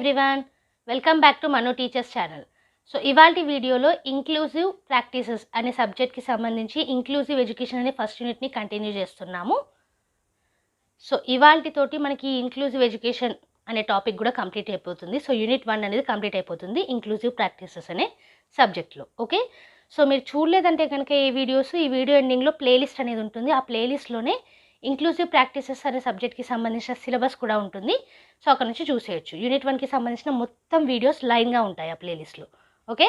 Everyone, welcome back to Manu teachers channel. So ఇవాల్టి వీడియోలో inclusive practices అనే సబ్జెక్ట్కి సంబంధించి ఇంక్లూజివ్ ఎడ్యుకేషన్ అనే ఫస్ట్ యూనిట్ని కంటిన్యూ చేస్తున్నాము. సో ఇవాల్టితోటి మనకి ఇంక్లూజివ్ ఎడ్యుకేషన్ అనే టాపిక్ కూడా కంప్లీట్ అయిపోతుంది. సో యూనిట్ 1 అనేది కంప్లీట్ అయిపోతుంది ఇంక్లూజివ్ ప్రాక్టీసెస్ అనే సబ్జెక్ట్లో. ఓకే, సో మీరు చూడలేదంటే కనుక ఈ వీడియో ఎండింగ్లో ప్లేలిస్ట్ అనేది ఉంటుంది. ఆ ప్లేలిస్ట్లోనే ఇంక్లూజివ్ ప్రాక్టీసెస్ అనే సబ్జెక్ట్కి సంబంధించిన సిలబస్ కూడా ఉంటుంది. సో అక్కడ నుంచి చూసేయచ్చు. యూనిట్ 1కి సంబంధించిన మొత్తం వీడియోస్ లైన్గా ఉంటాయి ఆ ప్లేలిస్ట్లో. ఓకే,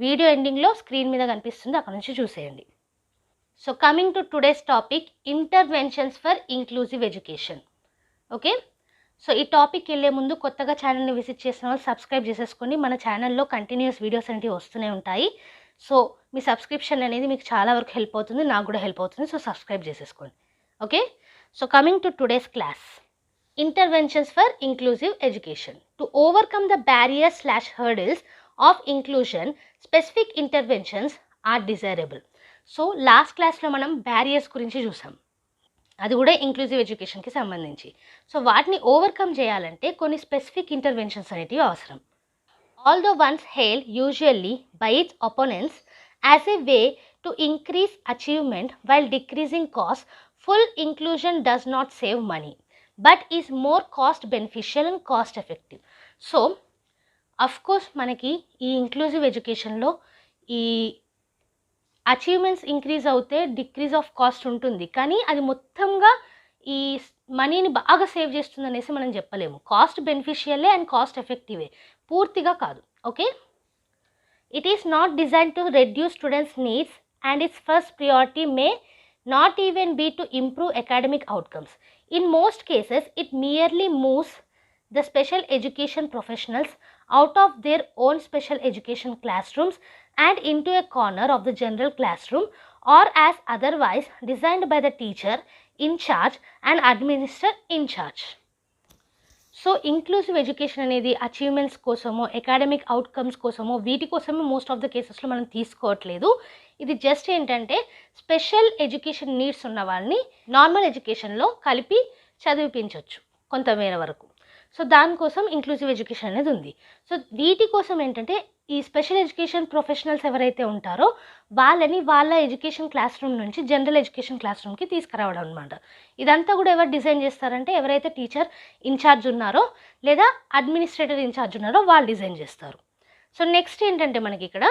వీడియో ఎండింగ్లో స్క్రీన్ మీద కనిపిస్తుంది, అక్కడ నుంచి చూసేయండి. So coming to today's topic, interventions for inclusive education. Okay, so ఈ టాపిక్ వెళ్ళే ముందు కొత్తగా ఛానల్ని విజిట్ చేసిన వాళ్ళు సబ్స్క్రైబ్ చేసేసుకోండి. మన ఛానల్లో కంటిన్యూస్ వీడియోస్ అనేవి వస్తూనే ఉంటాయి. సో మీ సబ్స్క్రిప్షన్ అనేది మీకు చాలా వరకు హెల్ప్ అవుతుంది, నాకు కూడా హెల్ప్ అవుతుంది. సో సబ్స్క్రైబ్ చేసేసుకోండి. Okay, so coming to today's class, interventions for inclusive education. To overcome the barriers/hurdles of inclusion, specific interventions are desirable. So last క్లాస్లో మనం బ్యారియర్స్ గురించి చూసాం, అది కూడా ఇంక్లూజివ్ ఎడ్యుకేషన్కి సంబంధించి. సో వాటిని ఓవర్కమ్ చేయాలంటే కొన్ని స్పెసిఫిక్ ఇంటర్వెన్షన్స్ అనేటివి అవసరం. Although once hail usually by its opponents as a way to increase achievement while decreasing cost, full inclusion does not save money but is more cost beneficial and cost effective. So of course మనకి ఈ inclusive ఎడ్యుకేషన్లో ఈ achievements increase అవుతే decrease of cost ఉంటుంది, కానీ అది మొత్తంగా ఈ మనీని బాగా సేవ్ చేస్తుంది అనేసి మనం చెప్పలేము. కాస్ట్ బెనిఫిషియలే అండ్ కాస్ట్ ఎఫెక్టివే, పూర్తిగా కాదు. Okay, it is not designed to reduce students' needs and its first priority may not even be to improve academic outcomes. In most cases, it merely moves the special education professionals out of their own special education classrooms and into a corner of the general classroom, or as otherwise designed by the teacher in charge and administrator in charge. So inclusive education అనేది achievements కోసమో academic outcomes కోసమో వీటి కోసమో most of the కేసెస్లో మనం తీసుకోవట్లేదు. ఇది just ఏంటంటే స్పెషల్ ఎడ్యుకేషన్ నీడ్స్ ఉన్న వాళ్ళని నార్మల్ ఎడ్యుకేషన్లో కలిపి చదివించవచ్చు కొంతమేర వరకు. సో దానికోసం ఇంక్లూజివ్ ఎడ్యుకేషన్ అనేది ఉంది. సో వీటి కోసం ఏంటంటే ఈ స్పెషల్ ఎడ్యుకేషన్ ప్రొఫెషనల్స్ ఎవరైతే ఉంటారో వాళ్ళని వాళ్ళ ఎడ్యుకేషన్ క్లాస్ రూమ్ నుంచి జనరల్ ఎడ్యుకేషన్ క్లాస్ రూమ్కి తీసుకురావడం అనమాట. ఇదంతా కూడా ఎవరు డిజైన్ చేస్తారంటే ఎవరైతే టీచర్ ఇన్ఛార్జ్ ఉన్నారో లేదా అడ్మినిస్ట్రేటర్ ఇన్ఛార్జ్ ఉన్నారో వాళ్ళు డిజైన్ చేస్తారు. సో నెక్స్ట్ ఏంటంటే మనకి ఇక్కడ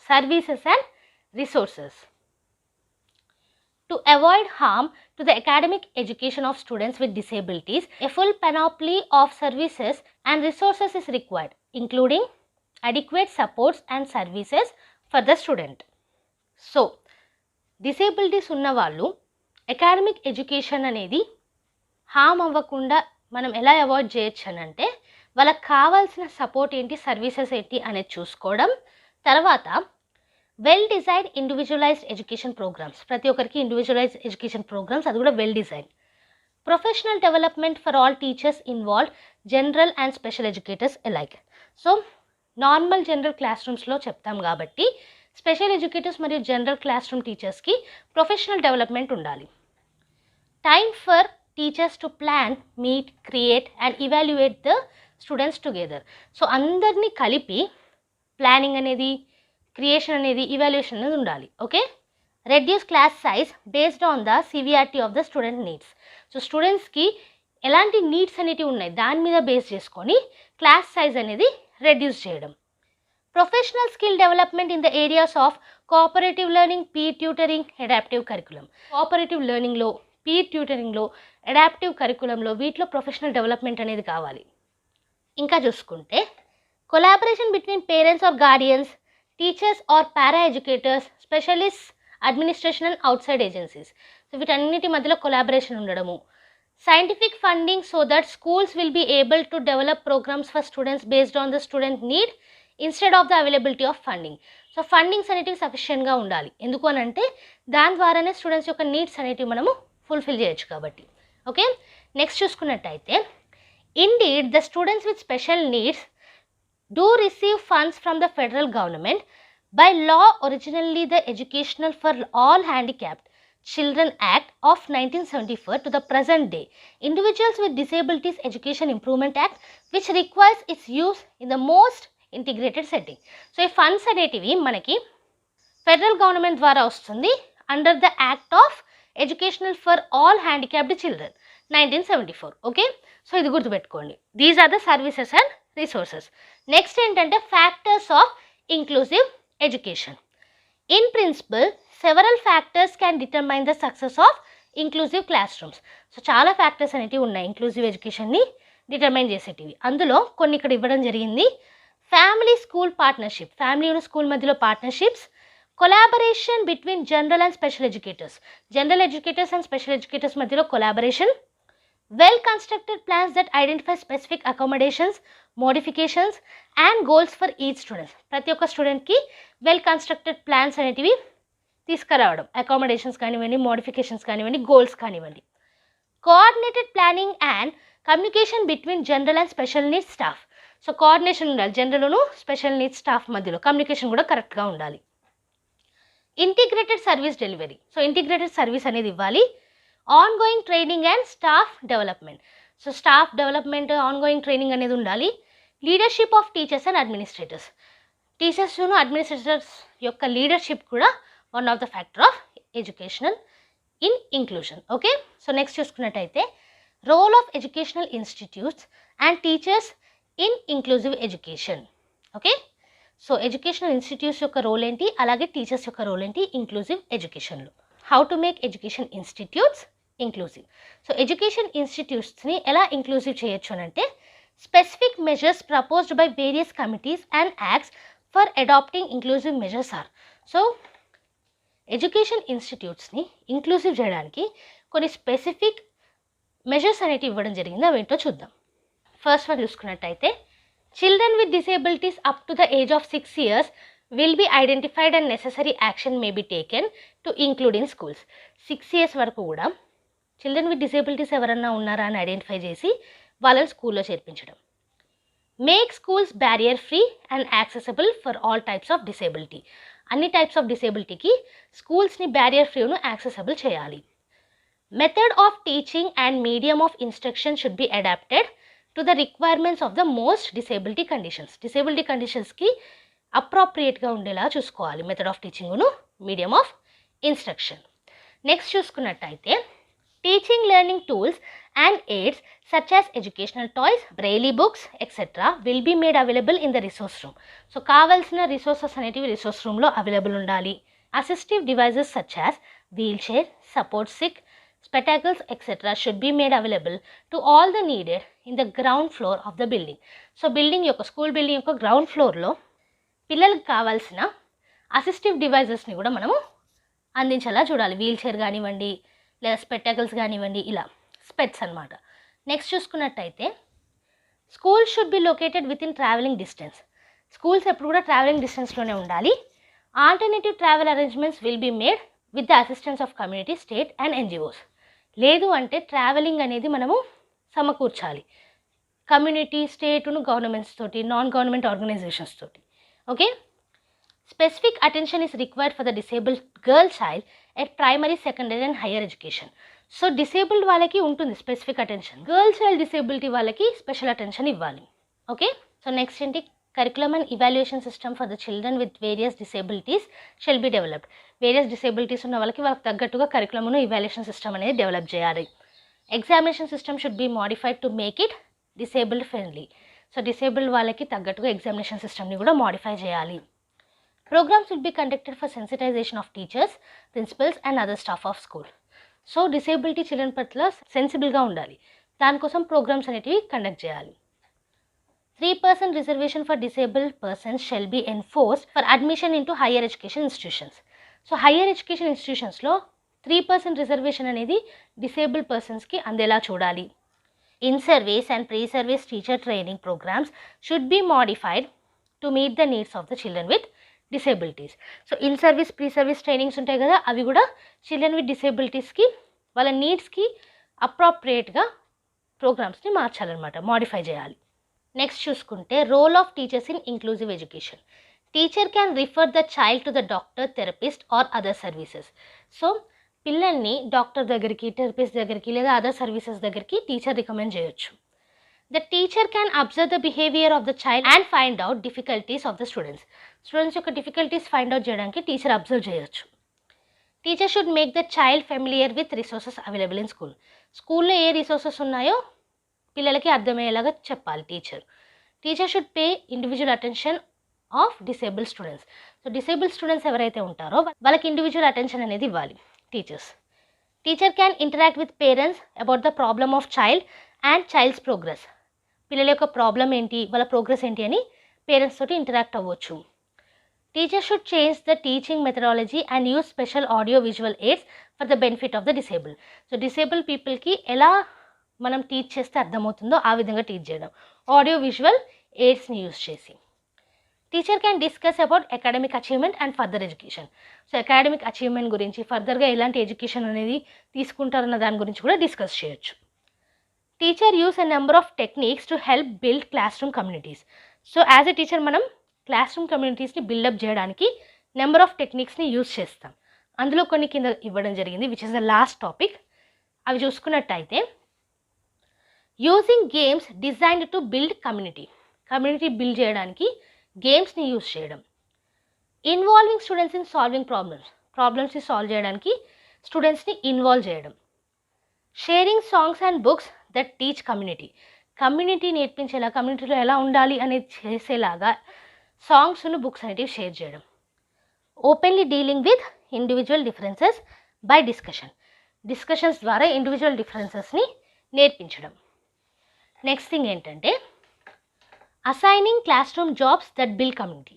services and resources. To avoid harm to the academic education of students with disabilities, a full panoply of services and resources is required, including adequate supports and services for the student. So, disabilities ఉన్న వాళ్ళు academic education అనేది హామ్ అవ్వకుండా మనం ఎలా avoid చేయొచ్చు అని అంటే వాళ్ళకి కావాల్సిన సపోర్ట్ ఏంటి, సర్వీసెస్ ఏంటి అనేది చూసుకోవడం. తర్వాత well design individualised education programmes, ప్రతి ఒక్కరికి ఇండివిజువలైజ్డ్ ఎడ్యుకేషన్ ప్రోగ్రామ్స్, అది కూడా well design. Professional development for all teachers involve, general and special educators alike. So normal general class రూమ్స్లో చెప్తాం కాబట్టి స్పెషల్ ఎడ్యుకేటర్స్ మరియు జనరల్ క్లాస్ రూమ్ టీచర్స్కి ప్రొఫెషనల్ డెవలప్మెంట్ ఉండాలి. Time for teachers to plan, meet, create and evaluate the students together. So అందరినీ కలిపి planning అనేది, creation అనేది, ఇవాల్యుయేషన్ అనేది ఉండాలి. Okay, reduce class size based on the severity of the student needs. So స్టూడెంట్స్కి ఎలాంటి needs అనేవి ఉన్నాయి దాని మీద బేస్ చేసుకొని క్లాస్ సైజ్ అనేది రెడ్యూస్ చేయడం. Professional skill development in the areas of cooperative learning, peer tutoring, adaptive curriculum. Cooperative లెర్నింగ్లో, పీర్ ట్యూటరింగ్లో, అడాప్టివ్ కరికులంలో వీటిలో ప్రొఫెషనల్ డెవలప్మెంట్ అనేది కావాలి. ఇంకా చూసుకుంటే collaboration between parents or guardians, teachers or para educators, specialist, administration and outside agencies. So వీటన్నిటి మధ్యలో కొలాబరేషన్ ఉండడము. Scientific funding so that schools will be able to develop programmes for students based on the student need instead of the availability of funding. So fundings అనేటివి సఫిషియెంట్గా ఉండాలి. ఎందుకు అని అంటే దాని ద్వారానే స్టూడెంట్స్ యొక్క నీడ్స్ అనేటివి మనము ఫుల్ఫిల్ చేయొచ్చు కాబట్టి. ఓకే, నెక్స్ట్ చూసుకున్నట్టయితే indeed the students with special needs do receive funds from the federal government. By law, originally the Educational for All Handicapped Children Act of 1974 to the present day, Individuals with Disabilities Education Improvement Act, which requires its use in the most integrated setting. So ఈ funds అనేటివి మనకి federal government ద్వారా వస్తుంది under the act of educational for all handicapped children 1974. Okay, so ఇది గుర్తుపెట్టుకోండి. These are the services and resources. Next ఏంటంటే factors of inclusive education. In principle several factors can determine the success of inclusive classrooms. So చాలా factors అనేటివి ఉన్నాయి inclusive ఎడ్యుకేషన్ని determine చేసేటివి. అందులో కొన్ని ఇక్కడ ఇవ్వడం జరిగింది. Family school partnership, family school మధ్యలో partnerships, collaboration between general and special educators, general educators and special educators మధ్యలో collaboration, well constructed plans that identify specific accommodations, modifications and goals for each students. ప్రతి ఒక్క స్టూడెంట్కి well constructed plans అనేటివి తీసుకురావడం, accommodations కానివ్వండి, modifications కానివ్వండి, goals కానివ్వండి. Coordinated planning and communication between general and special needs staff. So coordination ఉండాలి జనరల్ను స్పెషల్ నీడ్స్ స్టాఫ్ మధ్యలో, కమ్యూనికేషన్ కూడా కరెక్ట్గా ఉండాలి. Integrated service delivery, so integrated service అనేది ఇవ్వాలి. Ongoing training and staff development, so staff development ongoing training అనేది ఉండాలి. Leadership of teachers and administrators, టీచర్స్ను అడ్మినిస్ట్రేటర్స్ యొక్క లీడర్షిప్ కూడా one of the factor of educational in inclusion. Okay, so next చూసుకున్నట్టయితే role of educational institutes and teachers in inclusive education. Okay, so educational institutes యొక్క role ఏంటి, అలాగే teachers యొక్క role ఏంటి inclusive ఎడ్యుకేషన్లో. How to make education institutes inclusive. So education ఇన్స్టిట్యూట్స్ని ఎలా inclusive చేయొచ్చు అని అంటే specific measures proposed by various committees and acts for adapting inclusive measures are. So education ఇన్స్టిట్యూట్స్ని ఇంక్లూజివ్ చేయడానికి కొన్ని స్పెసిఫిక్ మెజర్స్ అనేవి ఇవ్వడం జరిగింది, అవేంటో చూద్దాం. ఫస్ట్ వన్ చూసుకున్నట్టయితే children with disabilities up to the age of 6 years will be identified and necessary action may be taken to include in schools. 6 years వరకు కూడా చిల్డ్రన్ విత్ డిసేబిలిటీస్ ఎవరన్నా ఉన్నారా అని ఐడెంటిఫై చేసి వాళ్ళని స్కూల్లో చేర్పించడం. Make schools barrier free and accessible for all types of disability, అన్ని టైప్స్ ఆఫ్ డిసేబిలిటీకి స్కూల్స్ని బ్యారియర్ ఫ్రీను యాక్సెసిబుల్ చేయాలి. Method of teaching and medium of instruction should be adapted to the requirements of the most disability conditions, disability కండిషన్స్కి అప్రాప్రియేట్గా ఉండేలా చూసుకోవాలి method of టీచింగ్ను, మీడియం ఆఫ్ ఇన్స్ట్రక్షన్. నెక్స్ట్ చూసుకున్నట్టయితే teaching learning tools and aids such as educational toys, braille books etcetera will be made available in the resource room. So కావాల్సిన resources అనేటివి resource రూమ్లో available ఉండాలి. Assistive devices such as wheelchair, support stick, spectacles etc. should be made available to all the needed in the ground floor of the building. So building యొక్క school building యొక్క ground ఫ్లోర్లో పిల్లలకు కావాల్సిన assistive డివైజెస్ని కూడా మనము అందించేలా చూడాలి. Wheel chair కానివ్వండి, లేదా స్పెక్టాకిల్స్ కానివ్వండి, ఇలా స్పెట్స్ అనమాట. నెక్స్ట్ చూసుకున్నట్టయితే school should be located with in travelling distance, schools ఎప్పుడు కూడా ట్రావెలింగ్ డిస్టెన్స్లోనే ఉండాలి. Alternative travel arrangements will be made with the assistance of community, state and NGOs. లేదు అంటే ట్రావెలింగ్ అనేది మనము సమకూర్చాలి కమ్యూనిటీ, స్టేటును, గవర్నమెంట్స్ తోటి, నాన్ గవర్నమెంట్ ఆర్గనైజేషన్స్ తోటి. Okay, specific attention is required for the disabled girl child at primary, secondary and higher education. So disabled వాళ్ళకి ఉంటుంది specific attention, girl child disability వాళ్ళకి special attention ఇవ్వాలి. Okay, so next ఏంటి, curriculum and evaluation system for the children with various disabilities shall be developed. Various disabilities ఉన్న వాళ్ళకి తగ్గట్టుగా కరికులమును evaluation system అనేది డెవలప్ చేయాలి. Examination system should be modified to make it disabled friendly. So disabled వాళ్ళకి తగ్గట్టుగా examination సిస్టమ్ని కూడా మోడిఫై చేయాలి. Programmes will be conducted for sensitisation of teachers, principals and other staff of school. So disability children పట్ల సెన్సిబుల్గా ఉండాలి, దానికోసం programmes అనేటివి conduct చేయాలి. 3% reservation for disabled persons shall be enforced for admission into higher education institutions. So higher education ఇన్స్టిట్యూషన్స్లో 3% reservation అనేది disabled పర్సన్స్కి అందేలా చూడాలి. In service and pre service teacher training programmes should be modified to meet the needs of the children with disabilities. So in service, pre service trainings ఉంటాయి కదా, అవి కూడా children with డిసేబిలిటీస్కి వాళ్ళ నీడ్స్కి అప్రాప్రియేట్గా ప్రోగ్రామ్స్ని మార్చాలన్నమాట, మోడిఫై చేయాలి. నెక్స్ట్ చూసుకుంటే role of teachers in inclusive education. Teacher can refer the child to the doctor, therapist or other services. So పిల్లల్ని డాక్టర్ దగ్గరికి, థెరపిస్ట్ దగ్గరికి లేదా అదర్ సర్వీసెస్ దగ్గరికి టీచర్ రికమెండ్ చేయొచ్చు. The teacher can observe the behaviour of the child and find out difficulties of the students. Students యొక్క difficulties find out చేయడానికి teacher observe చేయొచ్చు. Teacher should make the child familiar with resources available in school. స్కూల్లో ఏ resources ఉన్నాయో పిల్లలకి అర్థమయ్యేలాగా చెప్పాలి teacher. Teacher should pay individual attention of disable students. So disable students ఎవరైతే ఉంటారో వాళ్ళకి ఇండివిజువల్ అటెన్షన్ అనేది ఇవ్వాలి teachers. Teacher can interact with parents about the problem of child and child's progress. పిల్లల యొక్క ప్రాబ్లం ఏంటి, వాళ్ళ ప్రోగ్రెస్ ఏంటి అని పేరెంట్స్ తోటి ఇంటరాక్ట్ అవ్వచ్చు. Teacher should change the teaching methodology and use special audio visual AIDS for the benefit of the disable. So disable పీపుల్కి ఎలా మనం టీచ్ చేస్తే అర్థమవుతుందో ఆ విధంగా టీచ్ చేయడం, ఆడియో విజువల్ ఎయిడ్స్ని యూజ్ చేసి. Teacher can discuss about academic achievement and further education. So academic achievement గురించి, ఫర్దర్గా ఎలాంటి ఎడ్యుకేషన్ అనేది తీసుకుంటారన్న దాని గురించి కూడా డిస్కస్ చేయొచ్చు. Teacher use a number of techniques to help build class room communities. So as a teacher మనం క్లాస్ రూమ్ కమ్యూనిటీస్ని బిల్డప్ చేయడానికి నెంబర్ ఆఫ్ టెక్నిక్స్ని యూజ్ చేస్తాం. అందులో కొన్ని కింద ఇవ్వడం జరిగింది, which is the last topic. అవి చూసుకున్నట్టయితే using games designed to build community build చేయడానికి గేమ్స్ని యూజ్ చేయడం. ఇన్వాల్వింగ్ స్టూడెంట్స్ ఇన్ సాల్వింగ్ ప్రాబ్లమ్స్ని సాల్వ్ చేయడానికి స్టూడెంట్స్ని ఇన్వాల్వ్ చేయడం. Sharing songs and books that teach community నేర్పించేలా, కమ్యూనిటీలో ఎలా ఉండాలి అనేది చేసేలాగా సాంగ్స్ను, బుక్స్ అనేటివి షేర్ చేయడం. Openly dealing with individual differences by discussions ద్వారా ఇండివిజువల్ డిఫరెన్సెస్ని నేర్పించడం. నెక్స్ట్ థింగ్ ఏంటంటే assigning class room jobs that build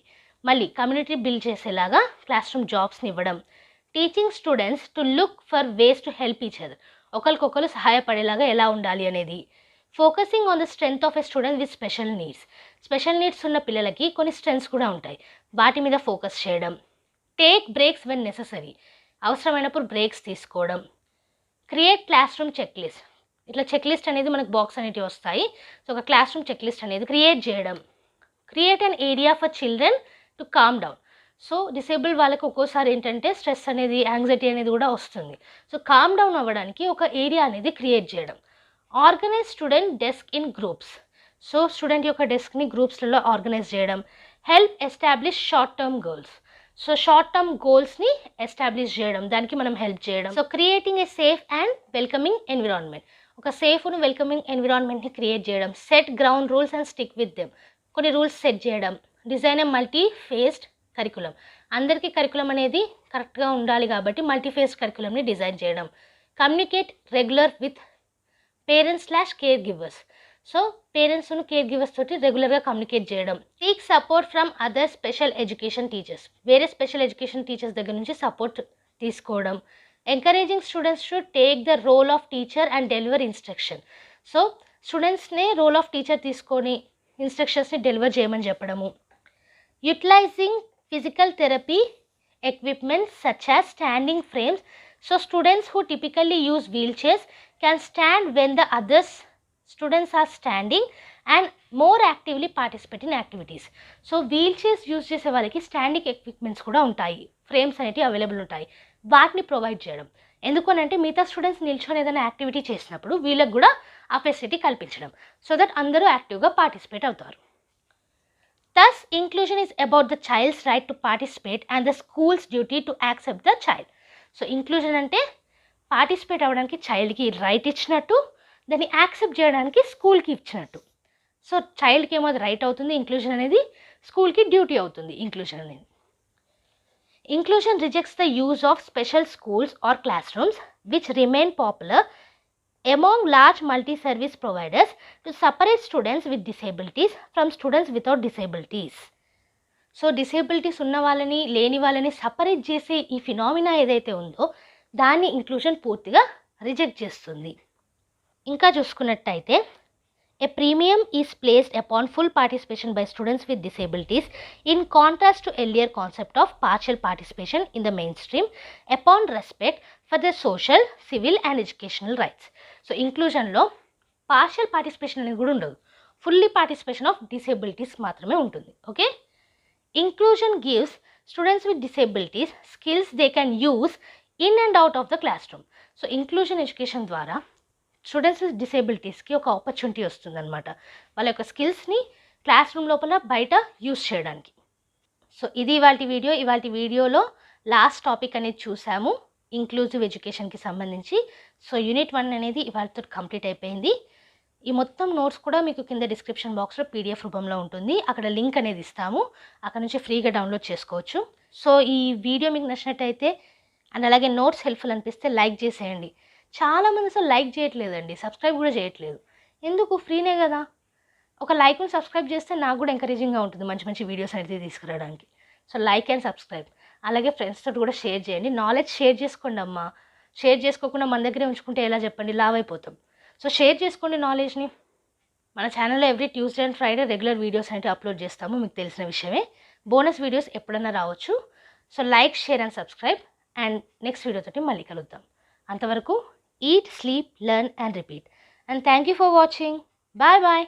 మళ్ళీ కమ్యూనిటీ బిల్డ్ చేసేలాగా క్లాస్ రూమ్ జాబ్స్ని ఇవ్వడం. Teaching students to look for ways to help each other, ఒకరికొకరు సహాయపడేలాగా ఎలా ఉండాలి అనేది. Focusing on the strength of a student with special needs ఉన్న పిల్లలకి కొన్ని స్ట్రెంగ్త్స్ కూడా ఉంటాయి, వాటి మీద ఫోకస్ చేయడం. టేక్ బ్రేక్స్ వెన్ నెససరీ, అవసరమైనప్పుడు బ్రేక్స్ తీసుకోవడం. క్రియేట్ క్లాస్ రూమ్ చెక్లిస్ట్, ఇట్లా చెక్లిస్ట్ అనేది మనకు బాక్స్ అనేటివి వస్తాయి. సో ఒక క్లాస్ రూమ్ చెక్లిస్ట్ అనేది క్రియేట్ చేయడం. Create an area for children to calm down. So disable వాళ్ళకి ఒక్కోసారి ఏంటంటే స్ట్రెస్ అనేది, యాంగ్జైటీ అనేది కూడా వస్తుంది. సో కామ్ డౌన్ అవ్వడానికి ఒక ఏరియా అనేది క్రియేట్ చేయడం. Organise student desk in groups. So student యొక్క డెస్క్ని గ్రూప్స్లలో ఆర్గనైజ్ చేయడం. Help establish short term goals. So short term గోల్స్ని ఎస్టాబ్లిష్ చేయడం, దానికి మనం హెల్ప్ చేయడం. So creating a safe and welcoming environment, ఒక సేఫ్ను వెల్కమింగ్ ఎన్విరాన్మెంట్ని క్రియేట్ చేయడం. Set ground rules and stick with them, కొన్ని రూల్స్ సెట్ చేయడం. Design a multi faced curriculum, అందరికీ కరికులం అనేది కరెక్ట్గా ఉండాలి కాబట్టి మల్టీ ఫేస్డ్ కరికులంని డిజైన్ చేయడం. Communicate regular with parents / caregivers. So పేరెంట్స్ను కేర్ గివర్స్ తోటి రెగ్యులర్గా కమ్యూనికేట్ చేయడం. Seek support from other special education teachers, వేరే స్పెషల్ ఎడ్యుకేషన్ టీచర్స్ దగ్గర నుంచి సపోర్ట్ తీసుకోవడం. Encouraging students to take the role of teacher and deliver instruction. So స్టూడెంట్స్ని role of teacher తీసుకొని ఇన్స్ట్రక్షన్స్ని డెలివర్ చేయమని చెప్పడము. Utilising physical therapy equipments such as standing frames. So students who typically use wheel chairs can stand when the others students are standing and more actively participate in activities. So wheelchairs use చేసే వాళ్ళకి standing equipments కూడా ఉంటాయి, frames అనేవి available ఉంటాయి, వాటిని provide చేయడం. ఎందుకనంటే మిగతా స్టూడెంట్స్ నిల్చొని ఏదైనా యాక్టివిటీ చేసినప్పుడు వీళ్ళకి కూడా ఆ ఫెసిలిటీ కల్పించడం, సో దట్ అందరూ యాక్టివ్గా పార్టిసిపేట్ అవుతారు. Thus, inclusion is about the child's right to participate and the school's duty to accept the child. So inclusion అంటే పార్టిసిపేట్ అవ్వడానికి చైల్డ్కి రైట్ ఇచ్చినట్టు, దాన్ని యాక్సెప్ట్ చేయడానికి స్కూల్కి ఇచ్చినట్టు. సో చైల్డ్కి ఏమో అది రైట్ అవుతుంది, ఇంక్లూజన్ అనేది స్కూల్కి డ్యూటీ అవుతుంది. Inclusion rejects the use of special schools or classrooms which remain popular among large multi-service providers to separate students with disabilities from students without disabilities. So disabilities ఉన్న వాళ్ళని, లేని వాళ్ళని సపరేట్ చేసే ఈ ఫినామినా ఏదైతే ఉందో దాన్ని ఇంక్లూజన్ పూర్తిగా రిజెక్ట్ చేస్తుంది. ఇంకా చూసుకున్నట్టయితే A premium is placed upon full participation by students with disabilities in contrast to earlier concept of partial participation in the mainstream upon respect for their social, civil and educational rights. So inclusion లో partial participation అనేది కూడా ఉండదు, fully participation of disabilities మాత్రమే ఉంటుంది. Okay, inclusion gives students with disabilities skills they can use in and out of the class room. So inclusion education ద్వారా students with డిసేబిలిటీస్కి ఒక opportunity వస్తుందన్నమాట, వాళ్ళ యొక్క స్కిల్స్ని క్లాస్ రూమ్ లోపల బయట యూస్ చేయడానికి. సో ఇది ఇవాల్టి వీడియోలో లాస్ట్ టాపిక్ అనేది చూసాము ఇంక్లూజివ్ ఎడ్యుకేషన్కి సంబంధించి. సో యూనిట్ 1 అనేది ఇవాళతో కంప్లీట్ అయిపోయింది. ఈ మొత్తం నోట్స్ కూడా మీకు కింద డిస్క్రిప్షన్ బాక్స్లో పీడిఎఫ్ రూపంలో ఉంటుంది, అక్కడ లింక్ అనేది ఇస్తాము, అక్కడ నుంచి ఫ్రీగా డౌన్లోడ్ చేసుకోవచ్చు. సో ఈ వీడియో మీకు నచ్చినట్టయితే అండ్ అలాగే నోట్స్ హెల్ప్ఫుల్ అనిపిస్తే లైక్ చేసేయండి. చాలామంది అసలు లైక్ చేయట్లేదండి, సబ్స్క్రైబ్ కూడా చేయట్లేదు. ఎందుకు? ఫ్రీనే కదా. ఒక లైక్ని సబ్స్క్రైబ్ చేస్తే నాకు కూడా ఎంకరేజింగ్గా ఉంటుంది మంచి మంచి వీడియోస్ అనేది తీసుకురావడానికి. సో లైక్ అండ్ సబ్స్క్రైబ్, అలాగే ఫ్రెండ్స్తో కూడా షేర్ చేయండి. నాలెడ్జ్ షేర్ చేసుకోండి అమ్మా. షేర్ చేసుకోకుండా మన దగ్గరే ఉంచుకుంటే ఎలా చెప్పండి, లావ్ అయిపోతాం. సో షేర్ చేసుకోండి నాలెడ్జ్ని. మన ఛానల్లో every Tuesday and Friday regular videos అనేవి అప్లోడ్ చేస్తాము, మీకు తెలిసిన విషయమే. బోనస్ వీడియోస్ ఎప్పుడైనా రావచ్చు. So like, share and subscribe, and next వీడియోతోటి మళ్ళీ కలుద్దాం. అంతవరకు eat, sleep, learn and repeat. And thank you for watching. Bye bye.